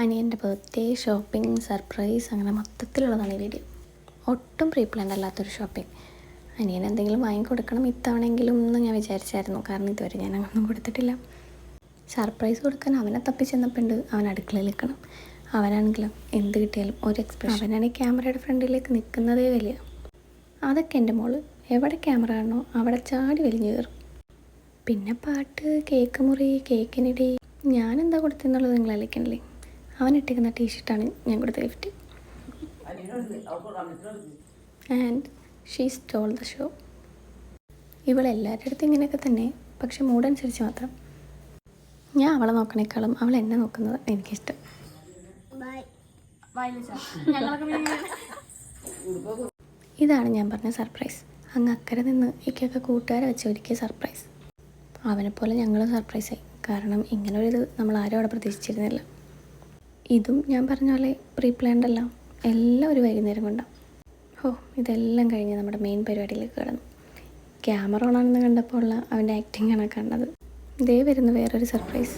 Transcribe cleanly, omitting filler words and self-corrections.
അനിയൻ്റെ birthday, shopping, surprise, അങ്ങനെ മൊത്തത്തിലുള്ളതാണ് ഈ വീഡിയോ. ഒട്ടും പ്രീ പ്ലാൻഡ് അല്ലാത്തൊരു ഷോപ്പിംഗ്. അനിയൻ എന്തെങ്കിലും വാങ്ങിക്കൊടുക്കണം ഇത്തവണെങ്കിലും എന്ന് ഞാൻ വിചാരിച്ചായിരുന്നു. കാരണം ഇതുവരെ ഞാൻ അങ്ങനൊന്നും കൊടുത്തിട്ടില്ല. സർപ്രൈസ് കൊടുക്കാൻ അവനെ തപ്പിച്ചെന്നപ്പോണ്ട് അവൻ അടുക്കളയിൽ നിൽക്കണം. അവനാണെങ്കിലും എന്ത് കിട്ടിയാലും ഒരു എക്സ്പ്രഷൻ. അവനാണെങ്കിൽ ക്യാമറയുടെ ഫ്രണ്ടിലേക്ക് നിൽക്കുന്നതേ വലിയ. അതൊക്കെ എൻ്റെ മോള് എവിടെ ക്യാമറ കാണണോ അവിടെ ചാടി വലിഞ്ഞു കയറും. പിന്നെ പാട്ട്, കേക്ക് മുറി, കേക്കിനിടി. ഞാനെന്താ കൊടുത്തെന്നുള്ളത് നിങ്ങൾ അലിക്കണല്ലേ. അവനിട്ടിരിക്കുന്ന ടീഷർട്ടാണ് ഞാൻ കൊടുത്ത gift. And she stole the show. ഇവളെല്ലാവരുടെ അടുത്തും ഇങ്ങനെയൊക്കെ തന്നെ, പക്ഷെ മൂഡനുസരിച്ച് മാത്രം. ഞാൻ അവളെ നോക്കണേക്കാളും അവൾ എന്നെ നോക്കുന്നത് എനിക്കിഷ്ടം. ഇതാണ് ഞാൻ പറഞ്ഞ സർപ്രൈസ്. അങ്ങ് അക്കരെ നിന്ന് ഇക്കൊക്കെ കൂട്ടുകാരെ വെച്ച് ഒരുക്കിയ സർപ്രൈസ്. അവനെപ്പോലെ ഞങ്ങളും സർപ്രൈസായി. കാരണം ഇങ്ങനൊരിത് നമ്മൾ ആരും അവിടെ പ്രതീക്ഷിച്ചിരുന്നില്ല. ഇതും ഞാൻ പറഞ്ഞ പോലെ പ്രീ പ്ലാൻഡ് അല്ല, എല്ലാം ഒരു വൈകുന്നേരം കൊണ്ടാണ്. ഇതെല്ലാം കഴിഞ്ഞ് നമ്മുടെ മെയിൻ പരിപാടിയിലേക്ക് കിടന്നു. ക്യാമറ ഓണാണെന്ന് കണ്ടപ്പോൾ ഉള്ള അവൻ്റെ ആക്ടിങ് ആണ് കണ്ടത്. ഇതേ വരുന്ന വേറൊരു സർപ്രൈസ്.